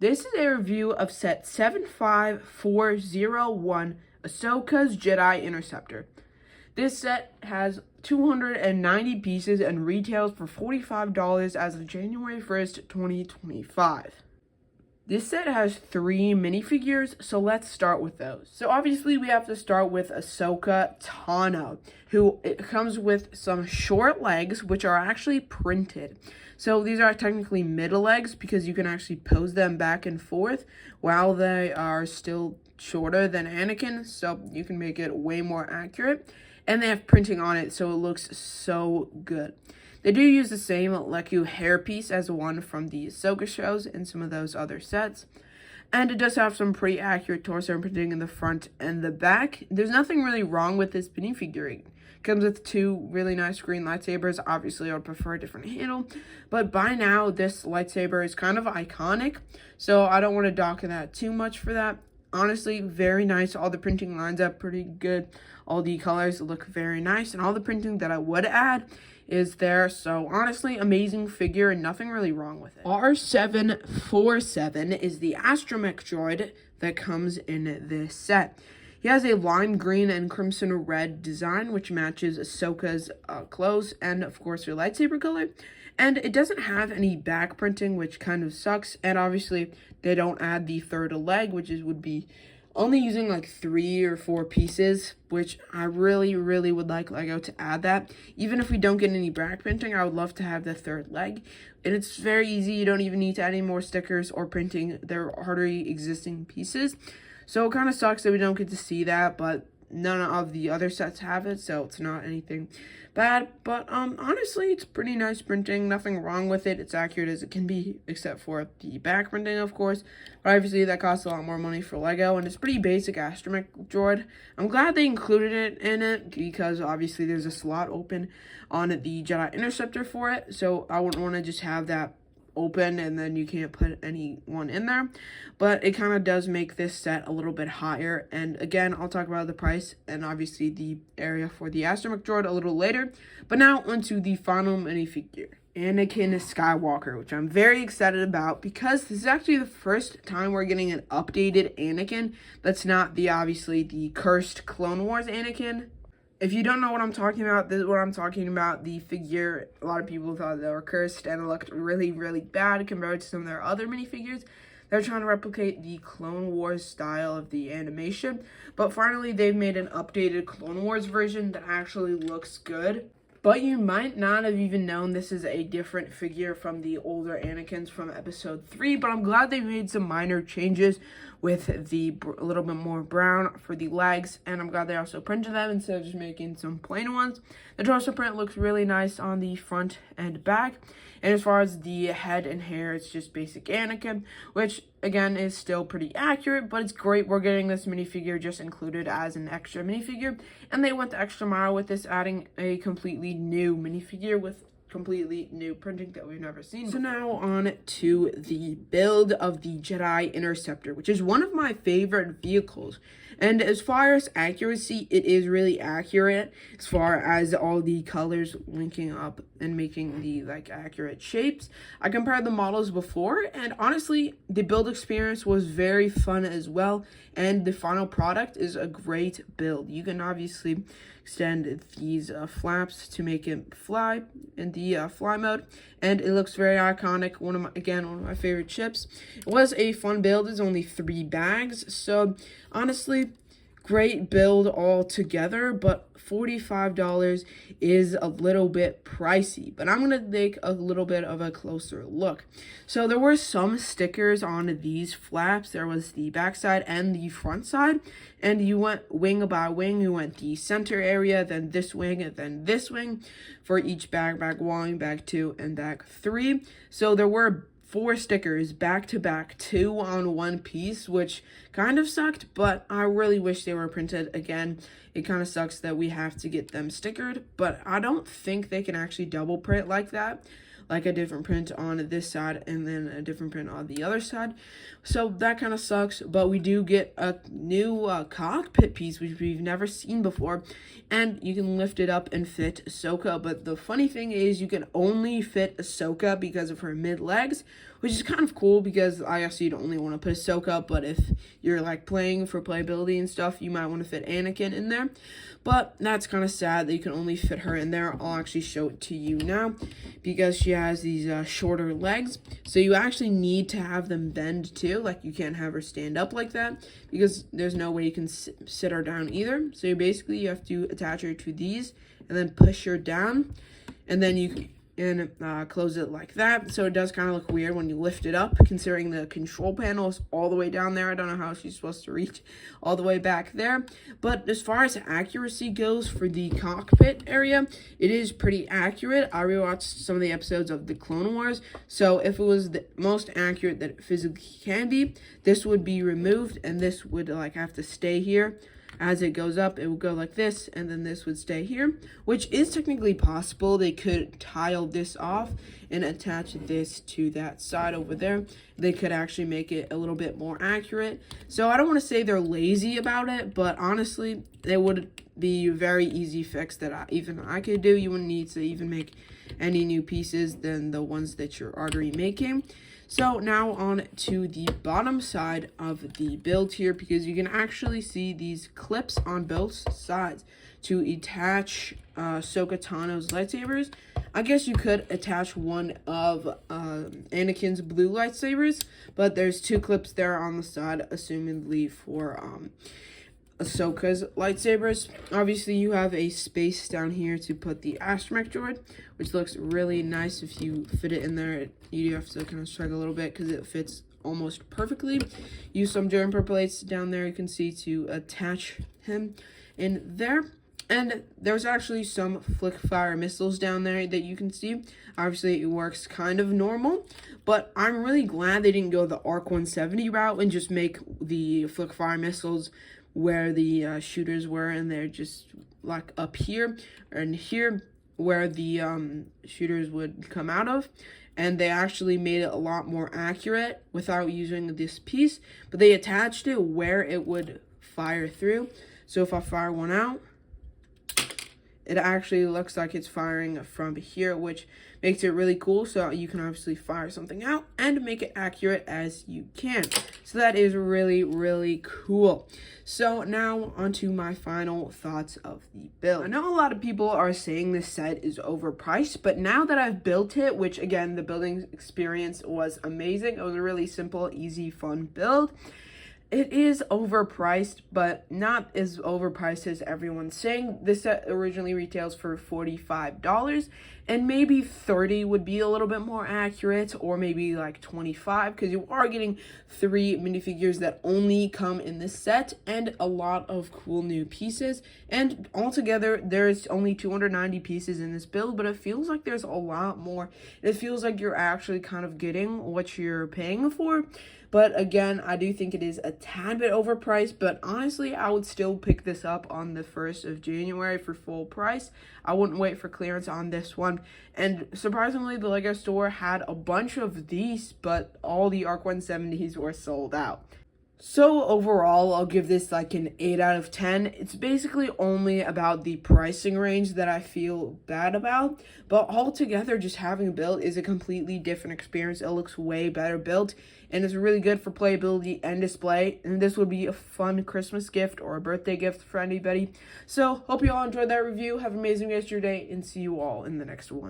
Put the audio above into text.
This is a review of set 75401, Ahsoka's Jedi Interceptor. This set has 290 pieces and retails for $45 as of January 1st, 2025. This set has 3 minifigures, so let's start with those. So obviously we have to start with Ahsoka Tano, who it comes with some short legs, which are actually printed. So these are technically middle legs because you can actually pose them back and forth while they are still shorter than Anakin, so you can make it way more accurate. And they have printing on it, so it looks so good. They do use the same Leku hairpiece as the one from the Ahsoka shows and some of those other sets. And it does have some pretty accurate torso printing in the front and the back. There's nothing really wrong with this minifigure. It comes with 2 really nice green lightsabers. Obviously, I would prefer a different handle. But by now, this lightsaber is kind of iconic. So I don't want to dock that too much for that. Honestly, very nice. All the printing lines up pretty good. All the colors look very nice. And all the printing that I would add is there. So honestly, amazing figure and nothing really wrong with it. R747 is the astromech droid that comes in this set. He has a lime green and crimson red design, which matches Ahsoka's clothes and, of course, her lightsaber color. And it doesn't have any back printing, which kind of sucks. And obviously, they don't add the third leg, which would be only using like 3 or 4 pieces, which I really would like Lego to add that. Even if we don't get any back printing, I would love to have the third leg. And it's very easy. You don't even need to add any more stickers or printing. They're already existing pieces. So it kind of sucks that we don't get to see that, but none of the other sets have it, so it's not anything bad. But honestly, it's pretty nice printing. Nothing wrong with it. It's accurate as it can be, except for the back printing, of course. But obviously, that costs a lot more money for Lego, and it's pretty basic astromech droid. I'm glad they included it in it, because obviously there's a slot open on the Jedi Interceptor for it, so I wouldn't want to just have that open and then you can't put anyone in there. But it kind of does make this set a little bit higher, and again, I'll talk about the price and obviously the area for the astromech droid a little later. But now onto the final minifigure, Anakin Skywalker, which I'm very excited about because this is actually the first time we're getting an updated Anakin that's not obviously the cursed Clone Wars Anakin. If you don't know what I'm talking about, this is what I'm talking about. The figure, a lot of people thought they were cursed and it looked really bad compared to some of their other minifigures. They're trying to replicate the Clone Wars style of the animation, but finally they've made an updated Clone Wars version that actually looks good. But you might not have even known this is a different figure from the older Anakins from episode 3, but I'm glad they made some minor changes with the a little bit more brown for the legs, and I'm glad they also printed them instead of just making some plain ones. The torso print looks really nice on the front and back, and as far as the head and hair, it's just basic Anakin, which again is still pretty accurate, but it's great we're getting this minifigure just included as an extra minifigure, and they went the extra mile with this, adding a completely new minifigure with completely new printing that we've never seen before. So now on to the build of the Jedi Interceptor, which is one of my favorite vehicles. And as far as accuracy, it is really accurate as far as all the colors linking up and making the accurate shapes. I compared the models before, and honestly, the build experience was very fun as well. And the final product is a great build. You can obviously extend these flaps to make it fly in the fly mode, and it looks very iconic. One of my favorite ships. It was a fun build. It's only 3 bags, so honestly, great build all together, but $45 is a little bit pricey. But I'm going to take a little bit of a closer look. So there were some stickers on these flaps. There was the back side and the front side, and you went wing by wing. You went the center area, then this wing, and then this wing for each bag 1, bag 2, and bag 3. So there were 4 stickers back to back, 2 on 1 piece, which kind of sucked, but I really wish they were printed again. It kind of sucks that we have to get them stickered, but I don't think they can actually double print like that, like a different print on this side and then a different print on the other side. So that kind of sucks, but we do get a new cockpit piece, which we've never seen before, and you can lift it up and fit Ahsoka. But the funny thing is you can only fit Ahsoka because of her mid legs, which is kind of cool because I guess you'd only want to put Ahsoka, but if you're like playing for playability and stuff, you might want to fit Anakin in there. But that's kind of sad that you can only fit her in there. I'll actually show it to you now because she has these shorter legs. So you actually need to have them bend too. Like you can't have her stand up like that because there's no way you can sit her down either. So you have to attach her to these and then push her down, and then you can close it like that. So it does kind of look weird when you lift it up, considering the control panel is all the way down there. I don't know how she's supposed to reach all the way back there. But as far as accuracy goes for the cockpit area, it is pretty accurate. I rewatched some of the episodes of the Clone Wars, so if it was the most accurate that it physically can be, this would be removed, and this would like have to stay here. As it goes up, it would go like this, and then this would stay here, which is technically possible. They could tile this off and attach this to that side over there. They could actually make it a little bit more accurate. So I don't want to say they're lazy about it, but honestly, it would be a very easy fix that even I could do. You wouldn't need to even make any new pieces than the ones that you're already making. So now on to the bottom side of the build here, because you can actually see these clips on both sides to attach Ahsoka Tano's lightsabers. I guess you could attach one of Anakin's blue lightsabers, but there's two clips there on the side, assumedly for Ahsoka's lightsabers. Obviously, you have a space down here to put the astromech droid, which looks really nice if you fit it in there. You do have to kind of struggle a little bit because it fits almost perfectly. Use some jumper plates down there, you can see, to attach him in there. And there's actually some flick fire missiles down there that you can see. Obviously, it works kind of normal, but I'm really glad they didn't go the ARC 170 route and just make the flick fire missiles where the shooters were, and they're just like up here and here where the shooters would come out of. And they actually made it a lot more accurate without using this piece, but they attached it where it would fire through. So if I fire one out, it actually looks like it's firing from here, which makes it really cool. So you can obviously fire something out and make it accurate as you can. So that is really, really cool. So now onto my final thoughts of the build. I know a lot of people are saying this set is overpriced, but now that I've built it, which again, the building experience was amazing. It was a really simple, easy, fun build. It is overpriced, but not as overpriced as everyone's saying. This set originally retails for $45, and maybe $30 would be a little bit more accurate, or maybe like $25, because you are getting 3 minifigures that only come in this set, and a lot of cool new pieces. And altogether, there's only 290 pieces in this build, but it feels like there's a lot more. It feels like you're actually kind of getting what you're paying for. But again, I do think it is a tad bit overpriced, but honestly, I would still pick this up on the 1st of January for full price. I wouldn't wait for clearance on this one. And surprisingly, the LEGO store had a bunch of these, but all the ARC 170s were sold out. So overall, I'll give this like an 8 out of 10. It's basically only about the pricing range that I feel bad about. But altogether, just having a build is a completely different experience. It looks way better built, and it's really good for playability and display. And this would be a fun Christmas gift or a birthday gift for anybody. So hope you all enjoyed that review. Have an amazing rest of your day, and see you all in the next one.